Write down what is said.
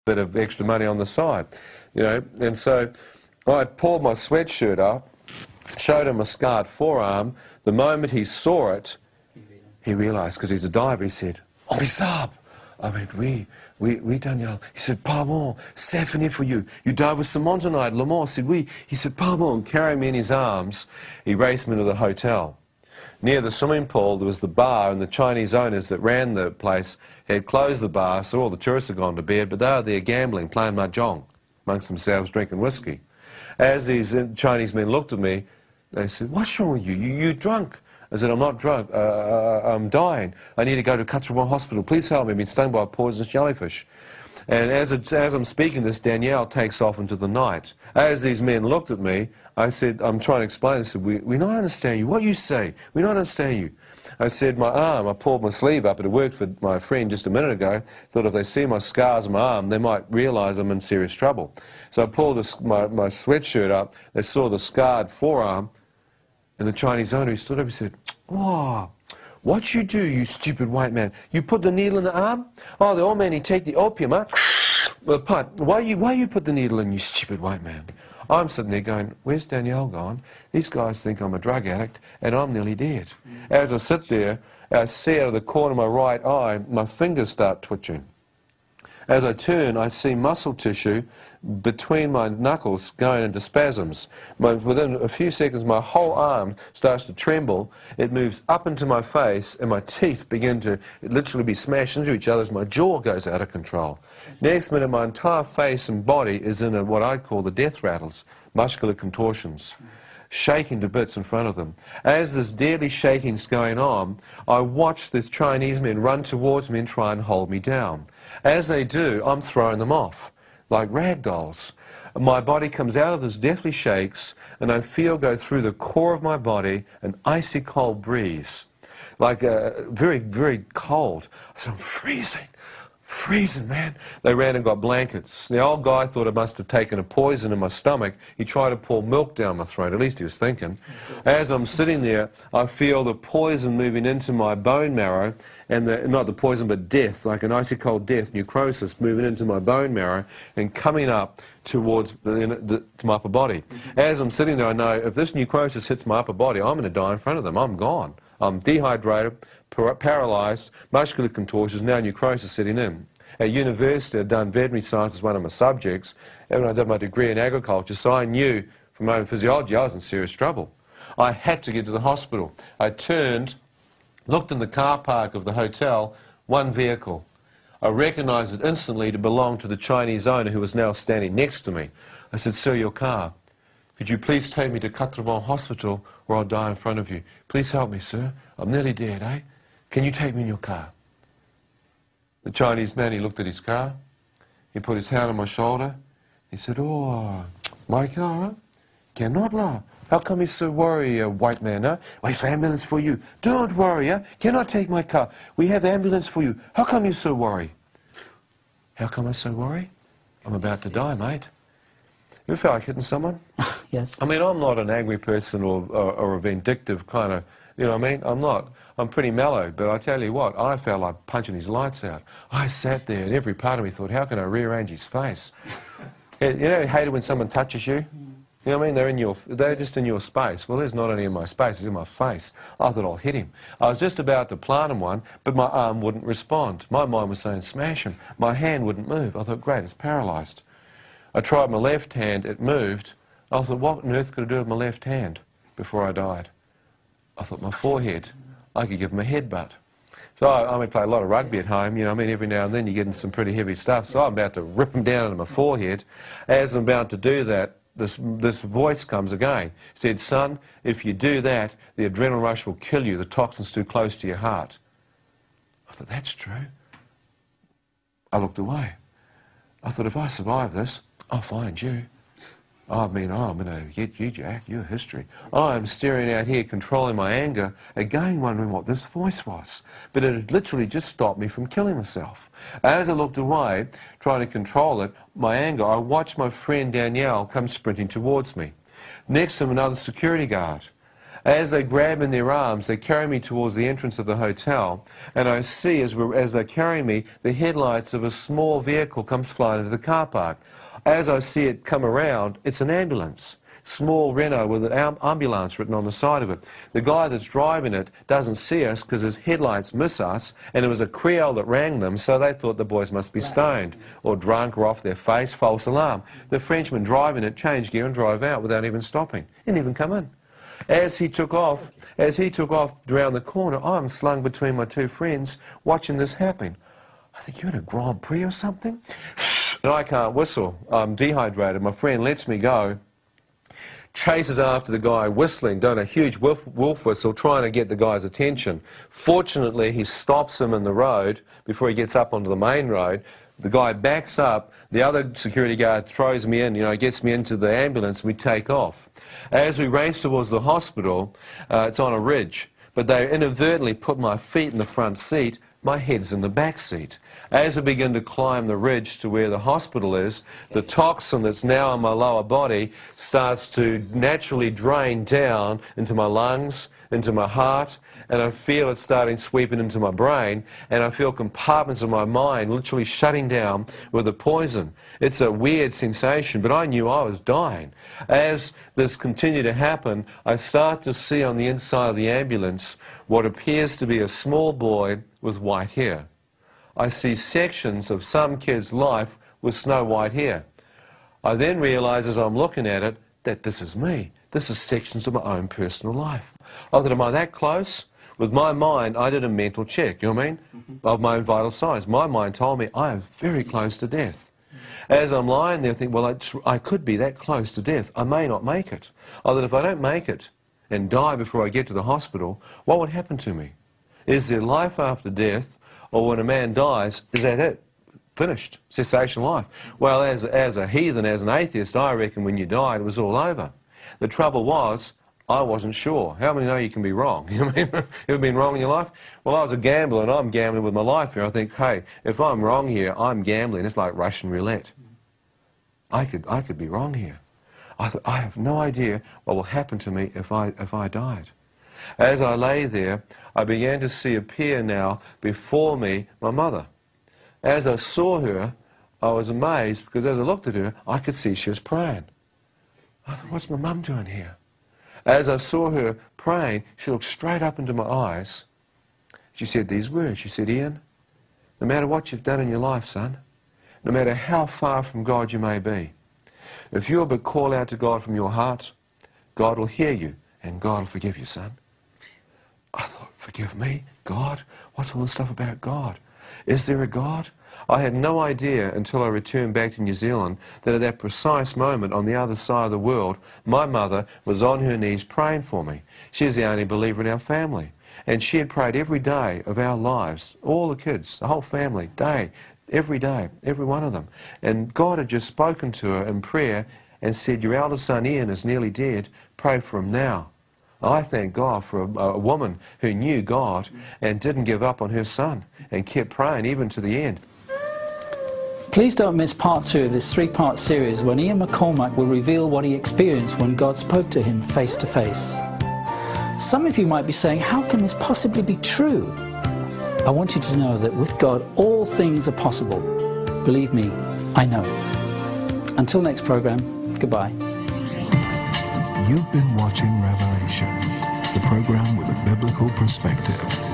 bit of extra money on the side, you know. And so I pulled my sweatshirt up, showed him a scarred forearm. The moment he saw it, he realised, because he's a diver, he said, "Oh, bizarre." I went, oui, Daniel. He said, "Pardon, c'est fini for you. You dive with Simon tonight, Le Mans." I said, "Oui." He said, "Pardon," carrying me in his arms. He raced me to the hotel. Near the swimming pool, there was the bar, and the Chinese owners that ran the place had closed the bar, so all the tourists had gone to bed, but they were there gambling, playing mahjong amongst themselves, drinking whiskey. As these Chinese men looked at me, they said, "What's wrong with you? You drunk?" I said, "I'm not drunk. I'm dying. I need to go to Cuttermore Hospital. Please help me. I've been stung by a poisonous jellyfish." And as I'm speaking this, Danielle takes off into the night. As these men looked at me, I said, I'm trying to explain. I said, we don't understand you. What you say? We don't understand you. I said, my arm, I pulled my sleeve up. It had worked for my friend just a minute ago. Thought if they see my scars on my arm, they might realise I'm in serious trouble. So I pulled my sweatshirt up. They saw the scarred forearm. And the Chinese owner, he stood up, he said, "Oh, what you do, you stupid white man? You put the needle in the arm? Oh, the old man, he take the opium, huh? Well, why you put the needle in, you stupid white man?" I'm sitting there going, "Where's Danielle gone? These guys think I'm a drug addict, and I'm nearly dead." As I sit there, I see out of the corner of my right eye, my fingers start twitching. As I turn, I see muscle tissue between my knuckles going into spasms. Within a few seconds, my whole arm starts to tremble. It moves up into my face, and my teeth begin to literally be smashed into each other as my jaw goes out of control. Next minute, my entire face and body is in what I call the death rattles, muscular contortions, shaking to bits in front of them. As this deadly shaking's going on, I watch the Chinese men run towards me and try and hold me down. As they do, I'm throwing them off, like rag dolls. My body comes out of this deathly shakes, and I feel go through the core of my body an icy cold breeze, like very, very cold. So I'm freezing, man. They ran and got blankets. The old guy thought I must have taken a poison in my stomach. He tried to pour milk down my throat, at least he was thinking. As I'm sitting there, I feel the poison moving into my bone marrow, and not the poison, but death, like an icy cold death, necrosis, moving into my bone marrow and coming up towards to my upper body. As I'm sitting there, I know if this necrosis hits my upper body, I'm going to die in front of them. I'm gone. I'm dehydrated, paralysed, muscular contortions, now necrosis setting in. At university, I'd done veterinary science as one of my subjects, and I did my degree in agriculture, so I knew from my own physiology I was in serious trouble. I had to get to the hospital. I turned, looked in the car park of the hotel, one vehicle. I recognised it instantly to belong to the Chinese owner who was now standing next to me. I said, "Sir, your car. Could you please take me to Cuttermore Hospital or I'll die in front of you? Please help me, sir. I'm nearly dead, eh? Can you take me in your car?" The Chinese man, he looked at his car. He put his hand on my shoulder. He said, "Oh, my car, huh? Cannot lie. How come you so worried, white man, huh? Wait for ambulance for you. Don't worry, huh? Cannot take my car. We have ambulance for you. How come you so worried?" How come I so worried? I'm about to die, mate. You ever feel like hitting someone? Yes. I mean, I'm not an angry person or a vindictive kind of, you know what I mean? I'm not. I'm pretty mellow, but I tell you what, I felt like punching his lights out. I sat there and every part of me thought, how can I rearrange his face? You know, you hate it when someone touches you? You know what I mean? They're just in your space. Well, there's not only in my space, it's in my face. I thought I'll hit him. I was just about to plant him one, but my arm wouldn't respond. My mind was saying, smash him. My hand wouldn't move. I thought, great, it's paralysed. I tried my left hand, it moved. I thought, what on earth could I do with my left hand before I died? I thought, my forehead. I could give him a headbutt. So I play a lot of rugby at home, you know, I mean, every now and then you get in some pretty heavy stuff. So I'm about to rip him down into my forehead. As I'm about to do that, this voice comes again. It said, "Son, if you do that, the adrenaline rush will kill you. The toxin's too close to your heart." I thought, that's true. I looked away. I thought, if I survive this, I'll find you. I mean, I'm going to get you, Jack, your history. I'm staring out here, controlling my anger, again wondering what this voice was. But it had literally just stopped me from killing myself. As I looked away, trying to control it, my anger, I watched my friend Danielle come sprinting towards me. Next to him, another security guard. As they grab in their arms, they carry me towards the entrance of the hotel, and I see, as they carry me, the headlights of a small vehicle comes flying into the car park. As I see it come around, it's an ambulance. Small Renault with an ambulance written on the side of it. The guy that's driving it doesn't see us because his headlights miss us, and it was a Creole that rang them, so they thought the boys must be stoned or drunk or off their face, false alarm. The Frenchman driving it changed gear and drove out without even stopping. Didn't even come in. As he took off around the corner, I'm slung between my two friends watching this happen. I think, you're in a Grand Prix or something? And I can't whistle. I'm dehydrated. My friend lets me go, chases after the guy whistling, doing a huge wolf whistle, trying to get the guy's attention. Fortunately, he stops him in the road before he gets up onto the main road. The guy backs up, the other security guard throws me in, gets me into the ambulance, we take off. As we race towards the hospital, it's on a ridge, but they inadvertently put my feet in the front seat, my head's in the back seat. As we begin to climb the ridge to where the hospital is, the toxin that's now in my lower body starts to naturally drain down into my lungs, into my heart, and I feel it starting sweeping into my brain, and I feel compartments of my mind literally shutting down with the poison. It's a weird sensation, but I knew I was dying. As this continued to happen, I start to see on the inside of the ambulance what appears to be a small boy with white hair. I see sections of some kid's life with snow white hair. I then realize as I'm looking at it that this is me. This is sections of my own personal life. I thought, am I that close? With my mind, I did a mental check, you know what I mean, of my own vital signs. My mind told me I am very close to death. As I'm lying there, I think, well, I could be that close to death. I may not make it. I thought, if I don't make it and die before I get to the hospital, what would happen to me? Is there life after death, or when a man dies, is that it? Finished. Cessation life. Well, as a heathen, as an atheist, I reckon when you died, it was all over. The trouble was, I wasn't sure. How many know you can be wrong? You know what I mean? Ever been wrong in your life? Well, I was a gambler, and I'm gambling with my life here. I think, hey, if I'm wrong here, I'm gambling. It's like Russian roulette. I could be wrong here. I thought, I have no idea what will happen to me if I died. As I lay there, I began to see appear now before me my mother. As I saw her, I was amazed, because as I looked at her, I could see she was praying. I thought, what's my mum doing here? As I saw her praying, she looked straight up into my eyes. She said these words. She said, Ian, no matter what you've done in your life, son, no matter how far from God you may be, if you'll but call out to God from your heart, God will hear you and God will forgive you, son. I thought, forgive me? God? What's all this stuff about God? Is there a God? I had no idea until I returned back to New Zealand that at that precise moment on the other side of the world, my mother was on her knees praying for me. She's the only believer in our family. And she had prayed every day of our lives, all the kids, the whole family, every day, every one of them. And God had just spoken to her in prayer and said, your eldest son Ian is nearly dead, pray for him now. I thank God for a woman who knew God and didn't give up on her son and kept praying even to the end. Please don't miss part 2 of this 3-part series when Ian McCormack will reveal what he experienced when God spoke to him face to face. Some of you might be saying, how can this possibly be true? I want you to know that with God all things are possible. Believe me, I know. Until next program, goodbye. You've been watching Revelation, the program with a biblical perspective.